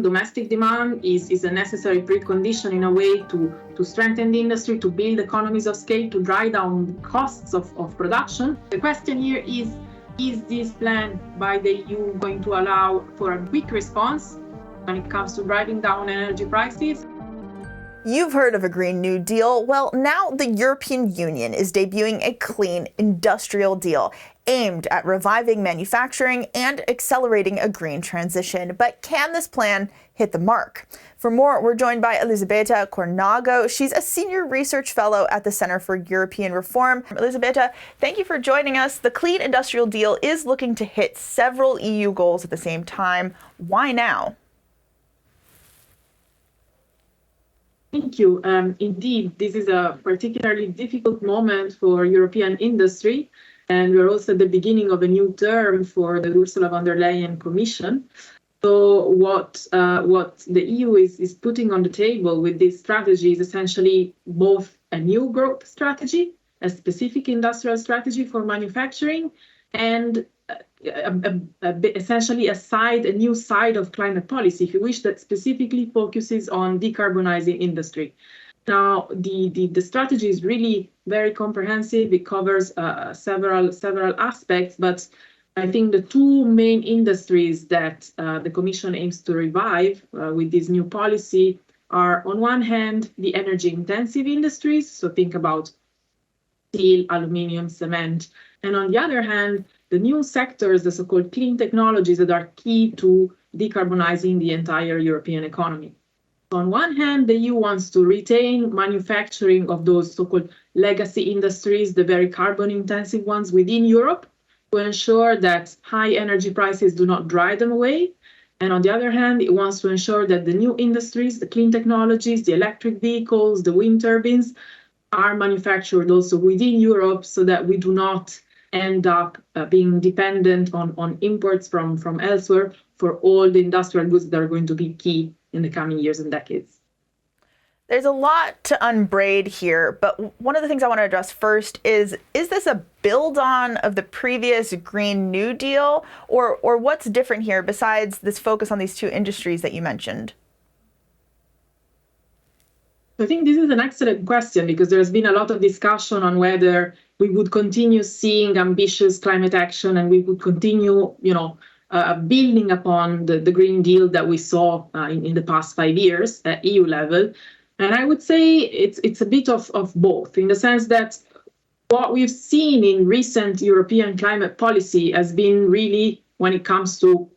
Domestic demand is a necessary precondition in a way to strengthen the industry, to build economies of scale, to drive down costs of production. The question here is this plan by the EU going to allow for a quick response when it comes to driving down energy prices? You've heard of a Green New Deal. Well, now the European Union is debuting a clean industrial deal aimed at reviving manufacturing and accelerating a green transition. But can this plan hit the mark? For more, we're joined by Elisabetta Cornago. She's a senior research fellow at the Center for European Reform. Elisabetta, thank you for joining us. The clean industrial deal is looking to hit several EU goals at the same time. Why now? Thank you. Indeed, this is a particularly difficult moment for European industry, and we're also at the beginning of a new term for the Ursula von der Leyen Commission. So what the EU is putting on the table with this strategy is essentially both a new growth strategy, a specific industrial strategy for manufacturing, and essentially a new side of climate policy, if you wish, that specifically focuses on decarbonizing industry. Now, the strategy is really very comprehensive. It covers several aspects, but I think the two main industries that the Commission aims to revive with this new policy are, on one hand, the energy-intensive industries, so think about steel, aluminium, cement, and on the other hand, the new sectors, the so-called clean technologies that are key to decarbonizing the entire European economy. So on one hand, the EU wants to retain manufacturing of those so-called legacy industries, the very carbon-intensive ones within Europe, to ensure that high energy prices do not drive them away. And on the other hand, it wants to ensure that the new industries, the clean technologies, the electric vehicles, the wind turbines, are manufactured also within Europe so that we do not end up being dependent on imports from elsewhere for all the industrial goods that are going to be key in the coming years and decades. There's a lot to unbraid here, but one of the things I want to address first is this a build-on of the previous Green New Deal, or what's different here besides this focus on these two industries that you mentioned? I think this is an excellent question because there's been a lot of discussion on whether we would continue seeing ambitious climate action and we would continue, building upon the Green Deal that we saw in the past 5 years at EU level. And I would say it's a bit of both, in the sense that what we've seen in recent European climate policy has been really, when it comes to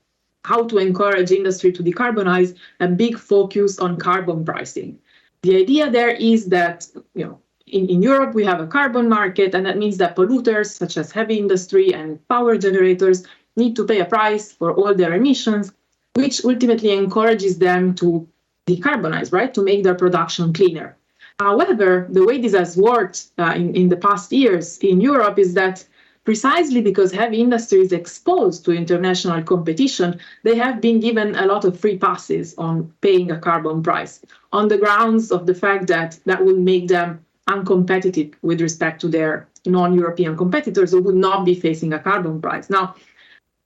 how to encourage industry to decarbonize, a big focus on carbon pricing. The idea there is that, in Europe, we have a carbon market, and that means that polluters, such as heavy industry and power generators, need to pay a price for all their emissions, which ultimately encourages them to decarbonize, right, to make their production cleaner. However, the way this has worked in the past years in Europe is that precisely because heavy industry is exposed to international competition, they have been given a lot of free passes on paying a carbon price on the grounds of the fact that will make them uncompetitive with respect to their non-European competitors who would not be facing a carbon price. Now,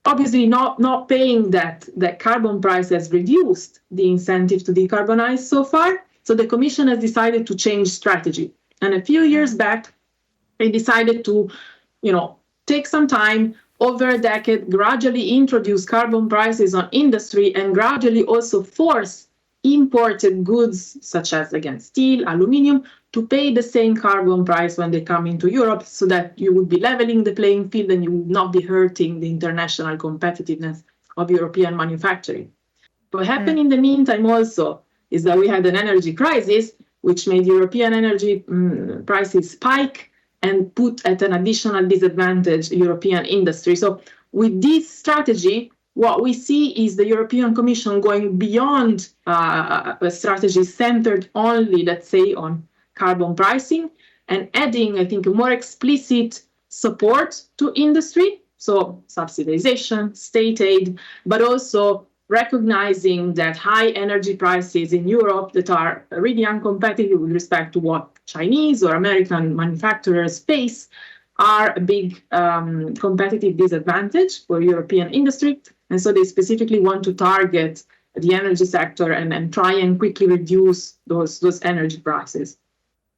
obviously, not paying that carbon price has reduced the incentive to decarbonize so far. So the Commission has decided to change strategy. And a few years back, they decided to, take some time, over a decade, gradually introduce carbon prices on industry and gradually also force imported goods, such as, again, steel, aluminium, to pay the same carbon price when they come into Europe so that you would be leveling the playing field and you would not be hurting the international competitiveness of European manufacturing. What happened in the meantime also is that we had an energy crisis, which made European energy prices spike and put at an additional disadvantage European industry. So with this strategy, what we see is the European Commission going beyond a strategy centered only, let's say, on carbon pricing and adding, I think, a more explicit support to industry, so subsidization, state aid, but also recognizing that high energy prices in Europe that are really uncompetitive with respect to what Chinese or American manufacturers face are a big competitive disadvantage for European industry. And so they specifically want to target the energy sector and try and quickly reduce those energy prices.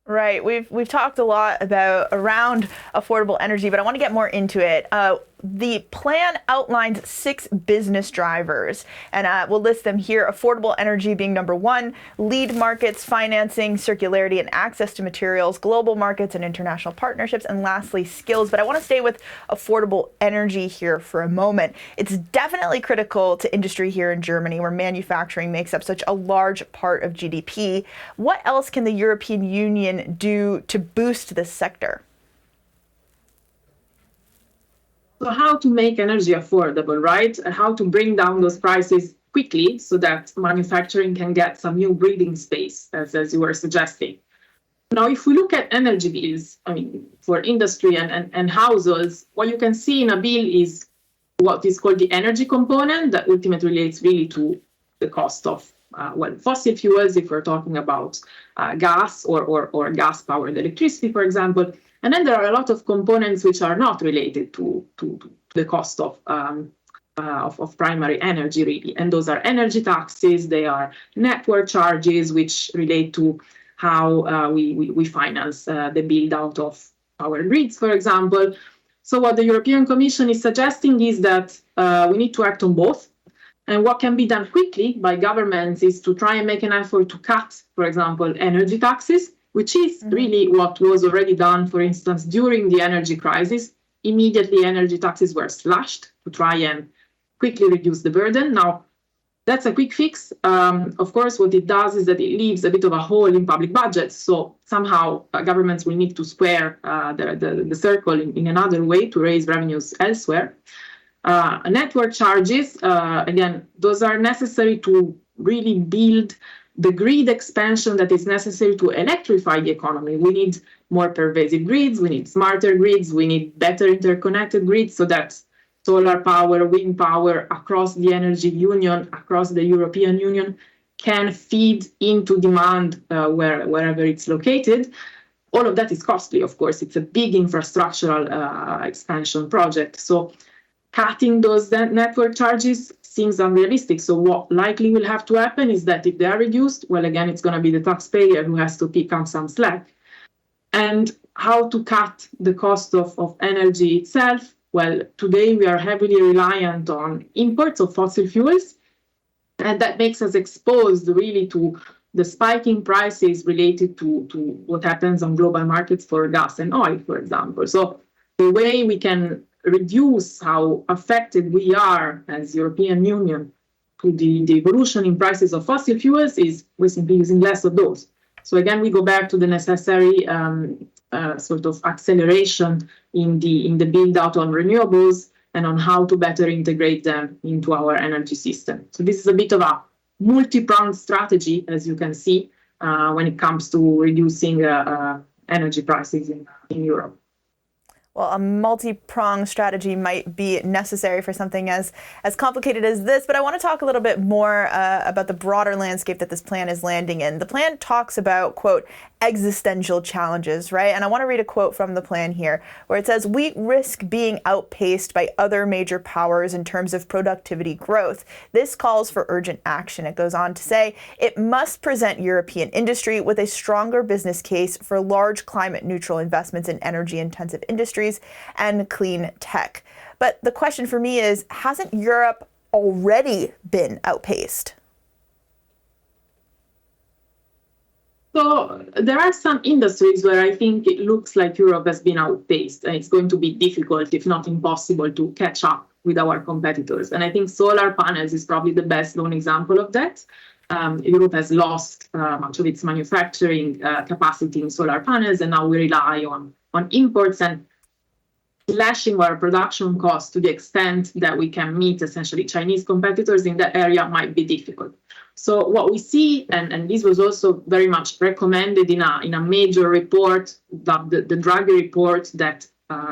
Right. We've talked a lot around affordable energy, but I want to get more into it. The plan outlines 6 business drivers, and we'll list them here. Affordable energy being number 1, lead markets, financing, circularity and access to materials, global markets and international partnerships, and lastly, skills. But I want to stay with affordable energy here for a moment. It's definitely critical to industry here in Germany, where manufacturing makes up such a large part of GDP. What else can the European Union do to boost this sector? So how to make energy affordable, right? And how to bring down those prices quickly so that manufacturing can get some new breathing space, as you were suggesting. Now, if we look at energy bills, for industry and households, what you can see in a bill is what is called the energy component that ultimately relates really to the cost of fossil fuels, if we're talking about gas or gas-powered electricity, for example. And then there are a lot of components which are not related to the cost of primary energy, really. And those are energy taxes, they are network charges, which relate to how we finance the build out of power grids, for example. So what the European Commission is suggesting is that we need to act on both. And what can be done quickly by governments is to try and make an effort to cut, for example, energy taxes, which is really what was already done, for instance, during the energy crisis. Immediately, energy taxes were slashed to try and quickly reduce the burden. Now, that's a quick fix. Of course, what it does is that it leaves a bit of a hole in public budgets. So somehow governments will need to square the circle in another way to raise revenues elsewhere. Network charges, again, those are necessary to really build the grid expansion that is necessary to electrify the economy. We need more pervasive grids, we need smarter grids, we need better interconnected grids so that solar power, wind power across the energy union, across the European Union can feed into demand wherever it's located. All of that is costly, of course. It's a big infrastructural expansion project. So cutting those network charges seems unrealistic. So what likely will have to happen is that if they are reduced, well, again, it's going to be the taxpayer who has to pick up some slack. And how to cut the cost of energy itself? Well, today we are heavily reliant on imports of fossil fuels, and that makes us exposed really to the spiking prices related to what happens on global markets for gas and oil, for example. So the way we can reduce how affected we are as European Union to the evolution in prices of fossil fuels is we're simply using less of those. So again, we go back to the necessary sort of acceleration in the build out on renewables and on how to better integrate them into our energy system. So this is a bit of a multi-pronged strategy, as you can see, when it comes to reducing energy prices in Europe. Well, a multi-pronged strategy might be necessary for something as complicated as this, but I want to talk a little bit more about the broader landscape that this plan is landing in. The plan talks about, quote, existential challenges, right? And I want to read a quote from the plan here where it says, "We risk being outpaced by other major powers in terms of productivity growth. This calls for urgent action." It goes on to say, "It must present European industry with a stronger business case for large climate neutral investments in energy intensive industries and clean tech." But the question for me is, hasn't Europe already been outpaced? So there are some industries where I think it looks like Europe has been outpaced, and it's going to be difficult, if not impossible, to catch up with our competitors. And I think solar panels is probably the best known example of that. Europe has lost much of its manufacturing capacity in solar panels, and now we rely on imports, and slashing our production costs to the extent that we can meet essentially Chinese competitors in that area might be difficult. So what we see, and this was also very much recommended in a major report, the Draghi report that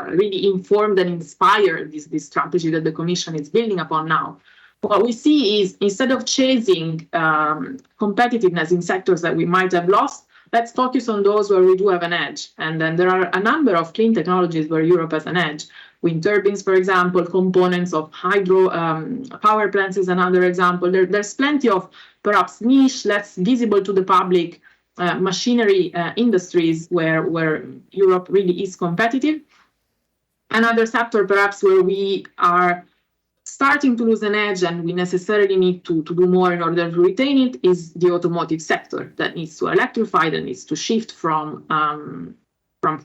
really informed and inspired this strategy that the Commission is building upon now. What we see is, instead of chasing competitiveness in sectors that we might have lost, let's focus on those where we do have an edge. And then there are a number of clean technologies where Europe has an edge. wind turbines, for example, components of hydro power plants is another example. There's plenty of perhaps niche, less visible to the public machinery industries where Europe really is competitive. Another sector perhaps where we are starting to lose an edge and we necessarily need to do more in order to retain it is the automotive sector that needs to electrify, that needs to shift from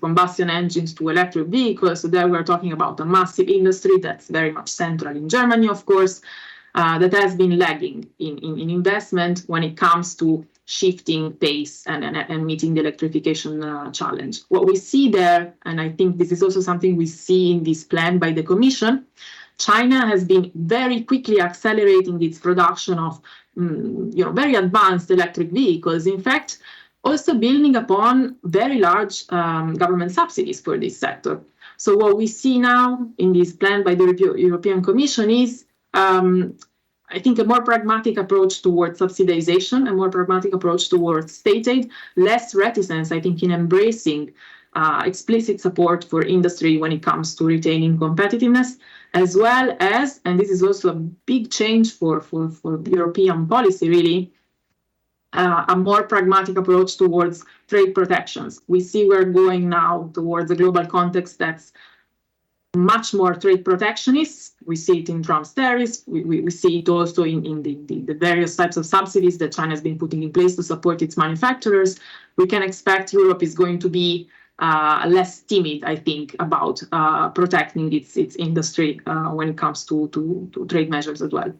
combustion engines to electric vehicles. So there we're talking about a massive industry that's very much central in Germany, of course, that has been lagging in investment when it comes to shifting pace and meeting the electrification challenge. What we see there, and I think this is also something we see in this plan by the Commission, China has been very quickly accelerating its production of very advanced electric vehicles. In fact, also building upon very large government subsidies for this sector. So what we see now in this plan by the European Commission is, I think, a more pragmatic approach towards subsidization, a more pragmatic approach towards state aid, less reticence, I think, in embracing explicit support for industry when it comes to retaining competitiveness, as well as, and this is also a big change for European policy, really, a more pragmatic approach towards trade protections. We see we're going now towards a global context that's much more trade protectionist. We see it in Trump's tariffs. We see it also in the various types of subsidies that China has been putting in place to support its manufacturers. We can expect Europe is going to be less timid, I think, about protecting its industry when it comes to trade measures as well.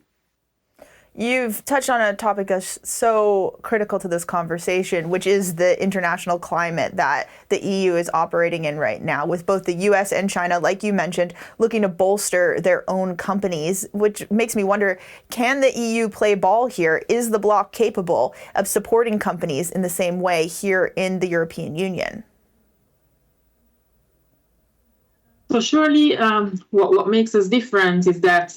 You've touched on a topic that's so critical to this conversation, which is the international climate that the EU is operating in right now, with both the US and China, like you mentioned, looking to bolster their own companies, which makes me wonder, can the EU play ball here? Is the bloc capable of supporting companies in the same way here in the European Union? So surely what makes us different is that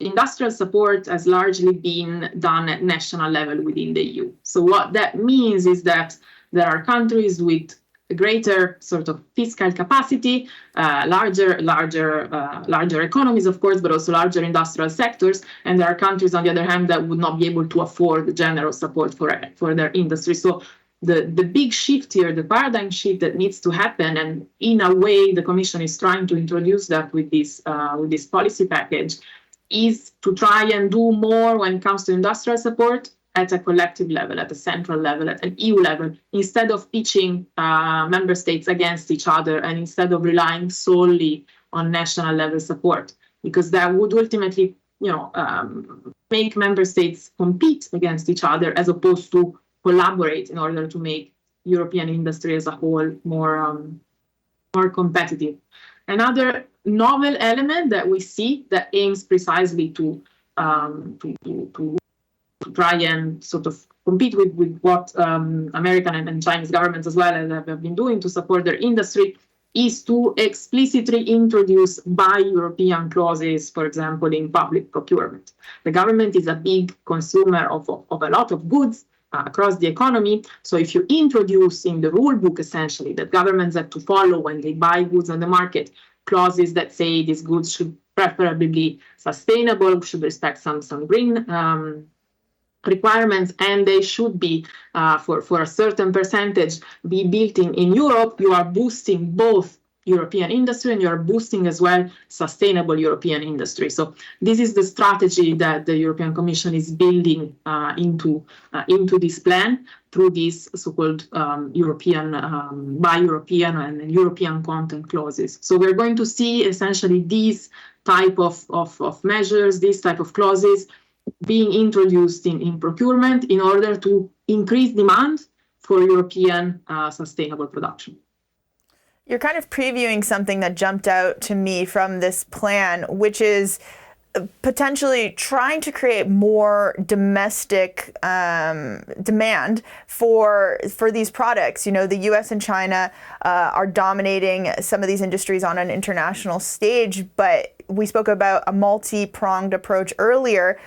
industrial support has largely been done at national level within the EU. So what that means is that there are countries with a greater sort of fiscal capacity, larger economies, of course, but also larger industrial sectors. And there are countries, on the other hand, that would not be able to afford general support for their industry. So the big shift here, the paradigm shift that needs to happen, and in a way the Commission is trying to introduce that with this policy package, is to try and do more when it comes to industrial support at a collective level, at a central level, at an EU level, instead of pitching member states against each other and instead of relying solely on national level support, because that would ultimately, make member states compete against each other as opposed to collaborate in order to make European industry as a whole more competitive. Another novel element that we see that aims precisely to try and sort of compete with what American and Chinese governments as well have been doing to support their industry is to explicitly introduce buy European clauses, for example, in public procurement. The government is a big consumer of a lot of goods across the economy. So if you introduce in the rule book, essentially, that governments have to follow when they buy goods on the market, clauses that say these goods should preferably be sustainable, should respect some green requirements, and they should be, for a certain percentage, be built in Europe, you are boosting both European industry and you are boosting as well sustainable European industry. So this is the strategy that the European Commission is building into this plan through these so-called European, buy European and European content clauses. So we're going to see essentially these type of measures, these type of clauses being introduced in procurement in order to increase demand for European sustainable production. You're kind of previewing something that jumped out to me from this plan, which is potentially trying to create more domestic demand for these products. The US and China are dominating some of these industries on an international stage, but we spoke about a multi-pronged approach earlier.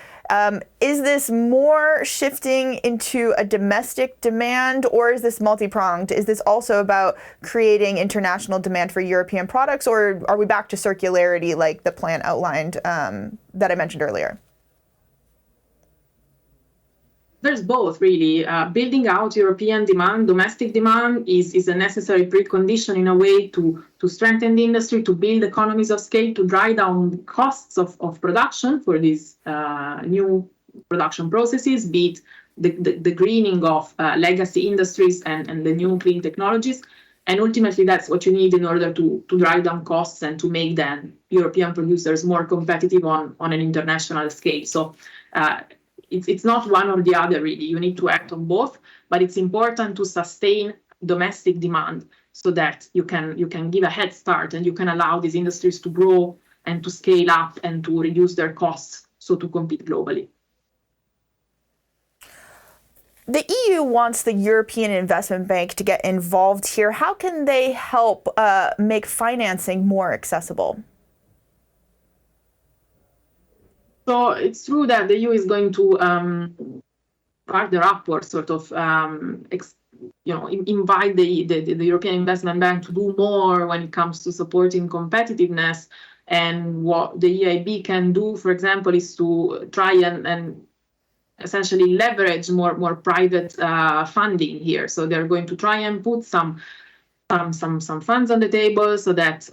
Is this more shifting into a domestic demand, or is this multi-pronged? Is this also about creating international demand for European products, or are we back to circularity like the plan outlined that I mentioned earlier? There's both, really. Building out European demand, domestic demand, is a necessary precondition in a way to strengthen the industry, to build economies of scale, to drive down costs of production for these new production processes, be it the greening of legacy industries and the new clean technologies. And ultimately, that's what you need in order to drive down costs and to make then European producers more competitive on an international scale. So it's not one or the other, really. You need to act on both, but it's important to sustain domestic demand so that you can give a head start and you can allow these industries to grow and to scale up and to reduce their costs, so to compete globally. The EU wants the European Investment Bank to get involved here. How can they help make financing more accessible? So it's true that the EU is going to further upward sort of invite the European Investment Bank to do more when it comes to supporting competitiveness. And what the EIB can do, for example, is to try and essentially leverage more private funding here. So they're going to try and put some funds on the table so that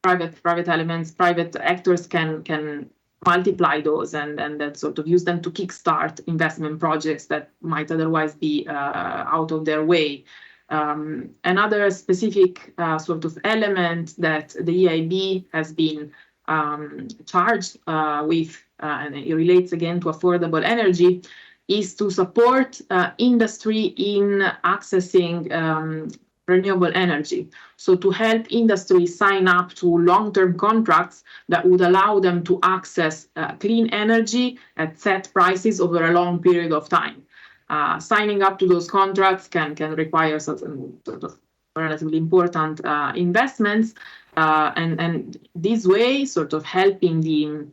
private actors can multiply those and then sort of use them to kickstart investment projects that might otherwise be out of their way. Another specific sort of element that the EIB has been charged with, and it relates again to affordable energy, is to support industry in accessing renewable energy. So to help industry sign up to long-term contracts that would allow them to access clean energy at set prices over a long period of time. Signing up to those contracts can require sort of relatively important investments, and this way, sort of helping the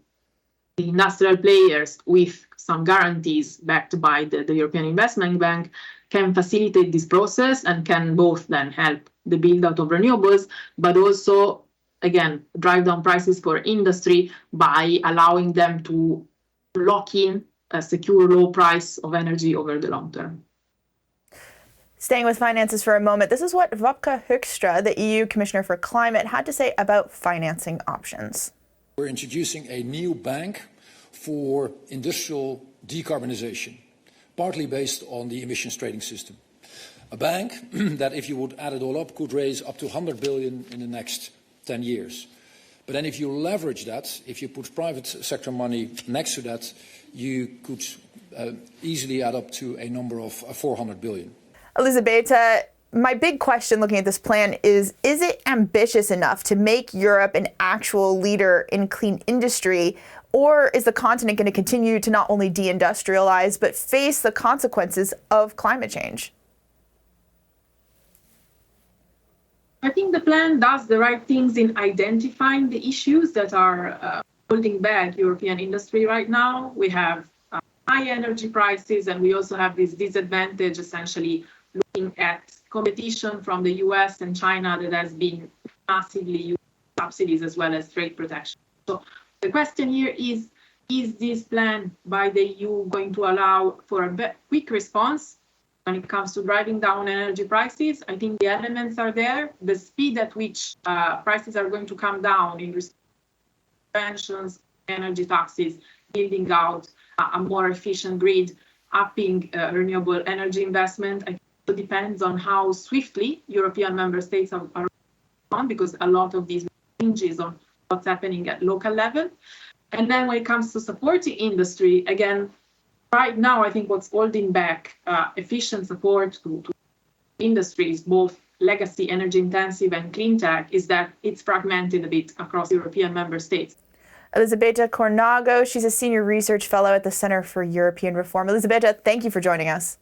industrial players with some guarantees backed by the European Investment Bank can facilitate this process and can both then help the build out of renewables, but also, again, drive down prices for industry by allowing them to lock in a secure low price of energy over the long term. Staying with finances for a moment, this is what Wopke Hoekstra, the EU Commissioner for Climate, had to say about financing options. We're introducing a new bank for industrial decarbonization, partly based on the emissions trading system. A bank that, if you would add it all up, could raise up to 100 billion in the next 10 years. But then if you leverage that, if you put private sector money next to that, you could easily add up to a number of 400 billion. Elisabetta, my big question looking at this plan is it ambitious enough to make Europe an actual leader in clean industry? Or is the continent going to continue to not only deindustrialize, but face the consequences of climate change? I think the plan does the right things in identifying the issues that are holding back European industry right now. We have high energy prices, and we also have this disadvantage, essentially looking at competition from the US and China that has been massively using subsidies as well as trade protection. So the question here is this plan by the EU going to allow for a quick response when it comes to driving down energy prices? I think the elements are there. The speed at which prices are going to come down in pensions, energy taxes, building out a more efficient grid, upping renewable energy investment, I think it depends on how swiftly European member states are on, because a lot of these hinges on what's happening at local level. And then when it comes to supporting industry, again, right now, I think what's holding back efficient support to industries, both legacy, energy intensive and clean tech, is that it's fragmented a bit across European member states. Elisabetta Cornago, she's a senior research fellow at the Center for European Reform. Elisabetta, thank you for joining us.